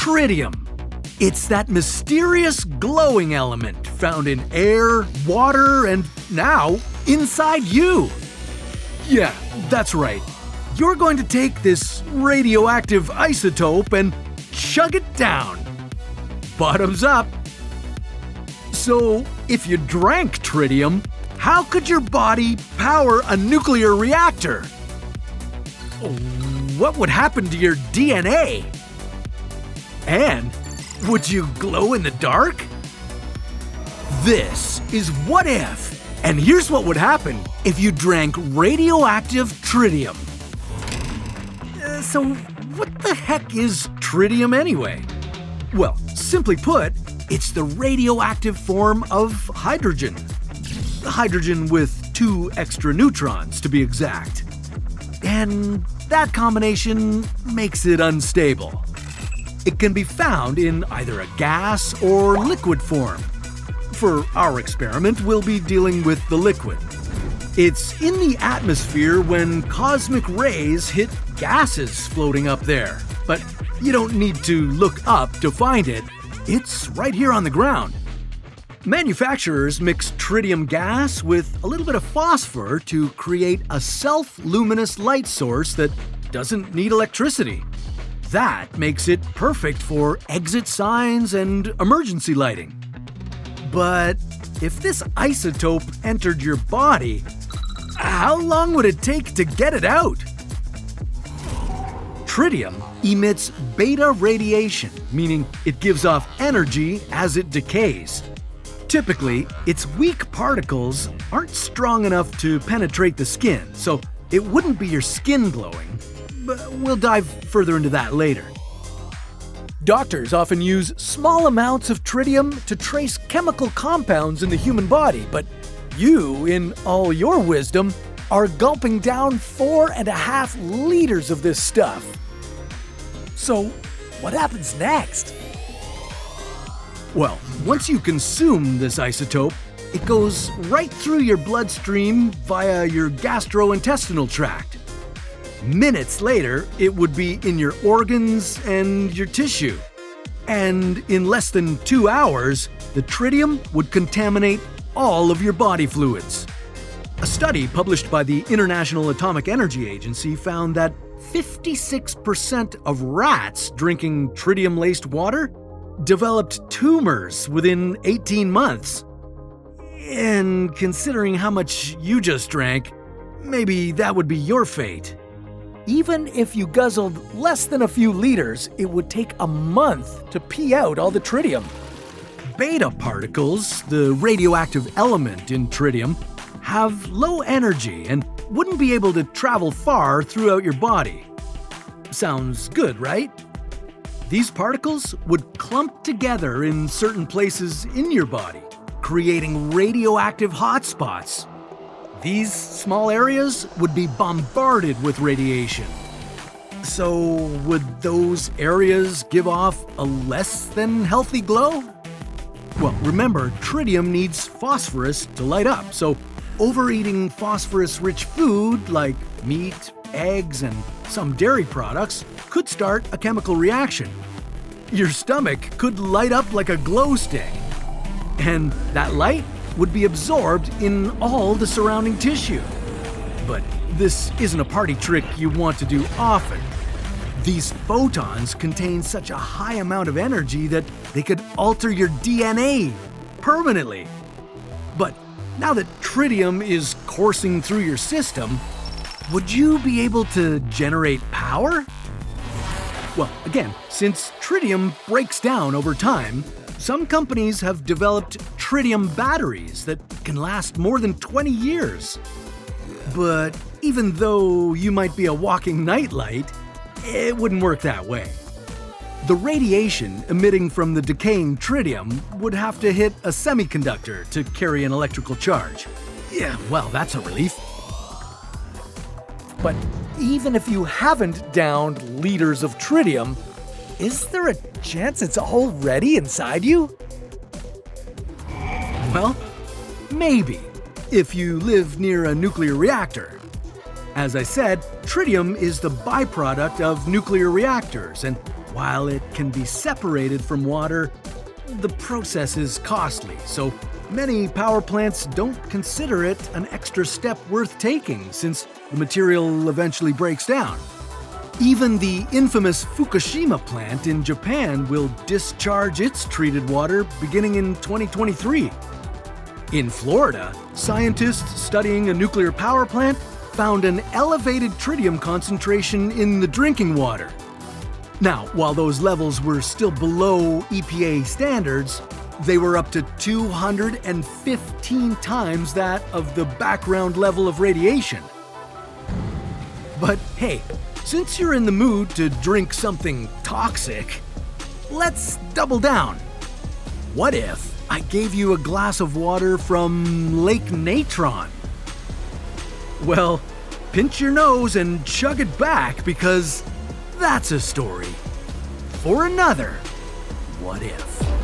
tritium. It's that mysterious glowing element found in air, water, and now inside you. Yeah, that's right. You're going to take this radioactive isotope and chug it down. Bottoms up. So, if you drank tritium, how could your body power a nuclear reactor? What would happen to your DNA? And would you glow in the dark? This is What If, and here's what would happen if you drank radioactive tritium. So what the heck is tritium anyway? Well, simply put, it's the radioactive form of hydrogen. Hydrogen with 2 extra neutrons, to be exact. And that combination makes it unstable. It can be found in either a gas or liquid form. For our experiment, we'll be dealing with the liquid. It's in the atmosphere when cosmic rays hit gases floating up there. But you don't need to look up to find it. It's right here on the ground. Manufacturers mix tritium gas with a little bit of phosphor to create a self-luminous light source that doesn't need electricity. That makes it perfect for exit signs and emergency lighting. But if this isotope entered your body, how long would it take to get it out? Tritium emits beta radiation, meaning it gives off energy as it decays. Typically, its weak particles aren't strong enough to penetrate the skin, so it wouldn't be your skin glowing. But we'll dive further into that later. Doctors often use small amounts of tritium to trace chemical compounds in the human body, but you, in all your wisdom, are gulping down 4.5 liters of this stuff. So, what happens next? Well, once you consume this isotope, it goes right through your bloodstream via your gastrointestinal tract. Minutes later, it would be in your organs and your tissue. And in less than 2 hours, the tritium would contaminate all of your body fluids. A study published by the International Atomic Energy Agency found that 56% of rats drinking tritium-laced water developed tumors within 18 months. And considering how much you just drank, maybe that would be your fate. Even if you guzzled less than a few liters, it would take a month to pee out all the tritium. Beta particles, the radioactive element in tritium, have low energy and wouldn't be able to travel far throughout your body. Sounds good, right? These particles would clump together in certain places in your body, creating radioactive hotspots. These small areas would be bombarded with radiation. So, would those areas give off a less than healthy glow? Well, remember, tritium needs phosphorus to light up, so overeating phosphorus-rich food like meat, eggs, and some dairy products could start a chemical reaction. Your stomach could light up like a glow stick. And that light would be absorbed in all the surrounding tissue. But this isn't a party trick you want to do often. These photons contain such a high amount of energy that they could alter your DNA permanently. But now that tritium is coursing through your system, would you be able to generate power? Well, again, since tritium breaks down over time, some companies have developed tritium batteries that can last more than 20 years. But even though you might be a walking nightlight, it wouldn't work that way. The radiation emitting from the decaying tritium would have to hit a semiconductor to carry an electrical charge. Yeah, well, that's a relief. But even if you haven't downed liters of tritium, is there a chance it's already inside you? Well, maybe, if you live near a nuclear reactor. As I said, tritium is the byproduct of nuclear reactors, and While it can be separated from water, the process is costly, so many power plants don't consider it an extra step worth taking since the material eventually breaks down. Even the infamous Fukushima plant in Japan will discharge its treated water beginning in 2023. In Florida, scientists studying a nuclear power plant found an elevated tritium concentration in the drinking water. Now, while those levels were still below EPA standards, they were up to 215 times that of the background level of radiation. But hey, since you're in the mood to drink something toxic, let's double down. What if I gave you a glass of water from Lake Natron? Well, pinch your nose and chug it back because that's a story for another What If.